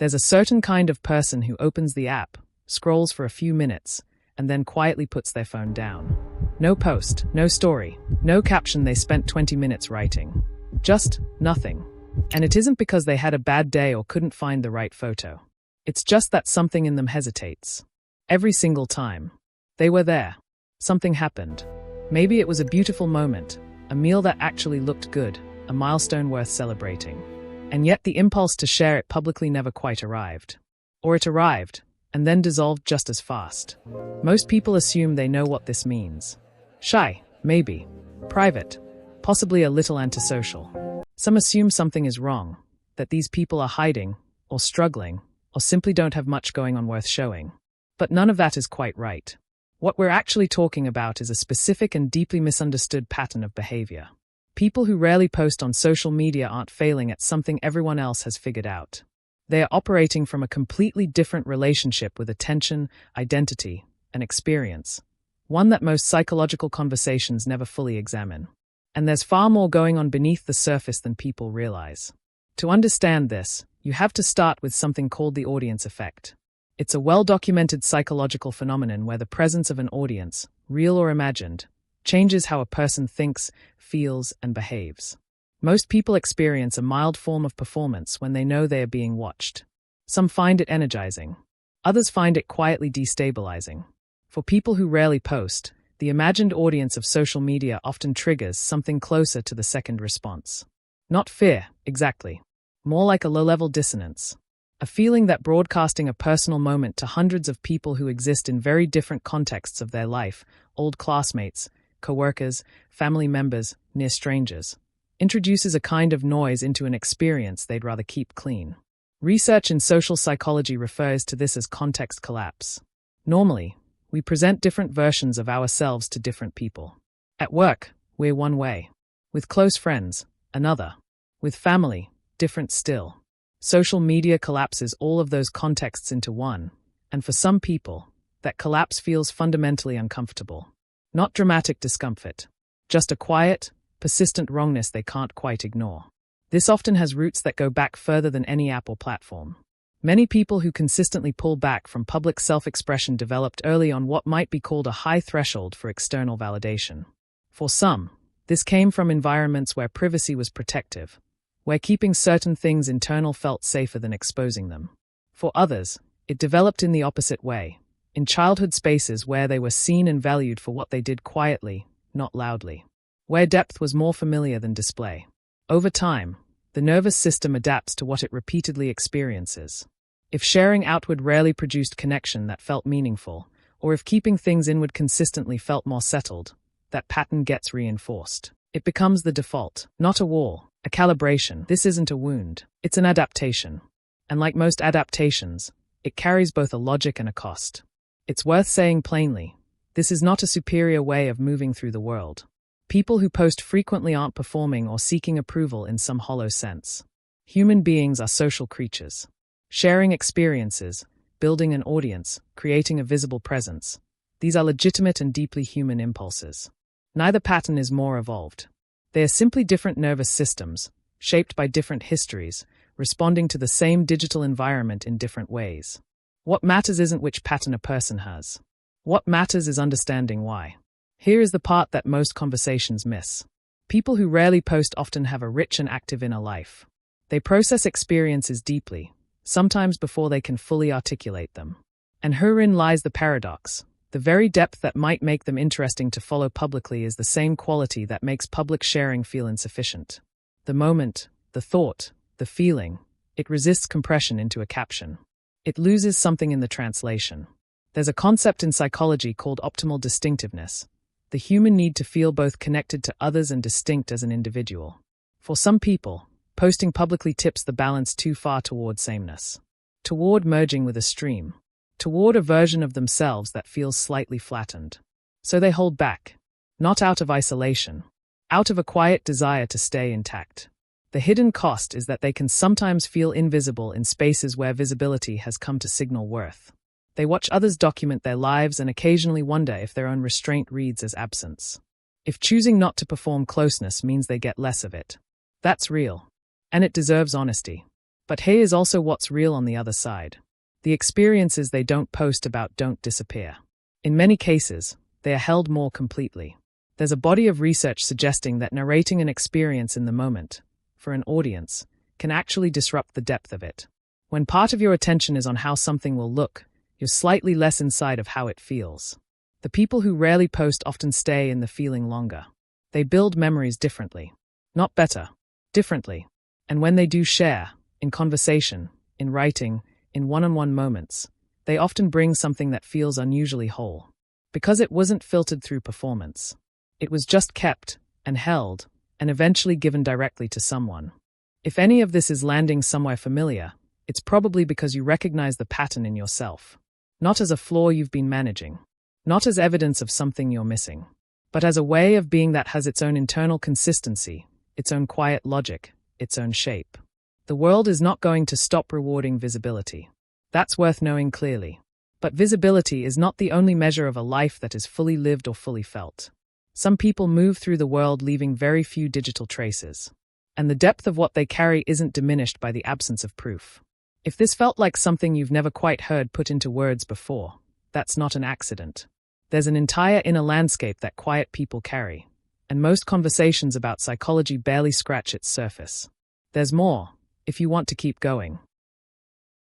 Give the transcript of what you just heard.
There's a certain kind of person who opens the app, scrolls for a few minutes, and then quietly puts their phone down. No post, no story, no caption they spent 20 minutes writing. Just nothing. And it isn't because they had a bad day or couldn't find the right photo. It's just that something in them hesitates. Every single time. They were there. Something happened. Maybe it was a beautiful moment, a meal that actually looked good, a milestone worth celebrating. And yet the impulse to share it publicly never quite arrived. Or it arrived, and then dissolved just as fast. Most people assume they know what this means. Shy, maybe. Private, possibly a little antisocial. Some assume something is wrong, that these people are hiding, or struggling, or simply don't have much going on worth showing. But none of that is quite right. What we're actually talking about is a specific and deeply misunderstood pattern of behavior. People who rarely post on social media aren't failing at something everyone else has figured out. They are operating from a completely different relationship with attention, identity, and experience. One that most psychological conversations never fully examine. And there's far more going on beneath the surface than people realize. To understand this, you have to start with something called the audience effect. It's a well-documented psychological phenomenon where the presence of an audience, real or imagined, changes how a person thinks, feels, and behaves. Most people experience a mild form of performance when they know they are being watched. Some find it energizing. Others find it quietly destabilizing. For people who rarely post, the imagined audience of social media often triggers something closer to the second response. Not fear, exactly. More like a low-level dissonance. A feeling that broadcasting a personal moment to hundreds of people who exist in very different contexts of their life, old classmates, co-workers, family members, near strangers, introduces a kind of noise into an experience they'd rather keep clean. Research in social psychology refers to this as context collapse. Normally, we present different versions of ourselves to different people. At work, we're one way. With close friends, another. With family, different still. Social media collapses all of those contexts into one, and for some people, that collapse feels fundamentally uncomfortable. Not dramatic discomfort, just a quiet, persistent wrongness they can't quite ignore. This often has roots that go back further than any app or platform. Many people who consistently pull back from public self-expression developed early on what might be called a high threshold for external validation. For some, this came from environments where privacy was protective, where keeping certain things internal felt safer than exposing them. For others, it developed in the opposite way, in childhood spaces where they were seen and valued for what they did quietly, not loudly. Where depth was more familiar than display. Over time, the nervous system adapts to what it repeatedly experiences. If sharing outward rarely produced connection that felt meaningful, or if keeping things inward consistently felt more settled, that pattern gets reinforced. It becomes the default, not a wall, a calibration. This isn't a wound, it's an adaptation. And like most adaptations, it carries both a logic and a cost. It's worth saying plainly, this is not a superior way of moving through the world. People who post frequently aren't performing or seeking approval in some hollow sense. Human beings are social creatures. Sharing experiences, building an audience, creating a visible presence. These are legitimate and deeply human impulses. Neither pattern is more evolved. They are simply different nervous systems, shaped by different histories, responding to the same digital environment in different ways. What matters isn't which pattern a person has. What matters is understanding why. Here is the part that most conversations miss. People who rarely post often have a rich and active inner life. They process experiences deeply, sometimes before they can fully articulate them. And herein lies the paradox. The very depth that might make them interesting to follow publicly is the same quality that makes public sharing feel insufficient. The moment, the thought, the feeling, it resists compression into a caption. It loses something in the translation. There's a concept in psychology called optimal distinctiveness. The human need to feel both connected to others and distinct as an individual. For some people, posting publicly tips the balance too far toward sameness, toward merging with a stream, toward a version of themselves that feels slightly flattened. So they hold back, not out of isolation, out of a quiet desire to stay intact. The hidden cost is that they can sometimes feel invisible in spaces where visibility has come to signal worth. They watch others document their lives and occasionally wonder if their own restraint reads as absence. If choosing not to perform closeness means they get less of it. That's real. And it deserves honesty. But here is also what's real on the other side. The experiences they don't post about don't disappear. In many cases, they are held more completely. There's a body of research suggesting that narrating an experience in the moment, for an audience, can actually disrupt the depth of it. When part of your attention is on how something will look, you're slightly less inside of how it feels. The people who rarely post often stay in the feeling longer. They build memories differently. Not better, differently. And when they do share, in conversation, in writing, in one-on-one moments, they often bring something that feels unusually whole. Because it wasn't filtered through performance. It was just kept, and held, and eventually given directly to someone. If any of this is landing somewhere familiar, it's probably because you recognize the pattern in yourself. Not as a flaw you've been managing. Not as evidence of something you're missing. But as a way of being that has its own internal consistency, its own quiet logic, its own shape. The world is not going to stop rewarding visibility. That's worth knowing clearly. But visibility is not the only measure of a life that is fully lived or fully felt. Some people move through the world leaving very few digital traces. And the depth of what they carry isn't diminished by the absence of proof. If this felt like something you've never quite heard put into words before, that's not an accident. There's an entire inner landscape that quiet people carry, and most conversations about psychology barely scratch its surface. There's more, if you want to keep going.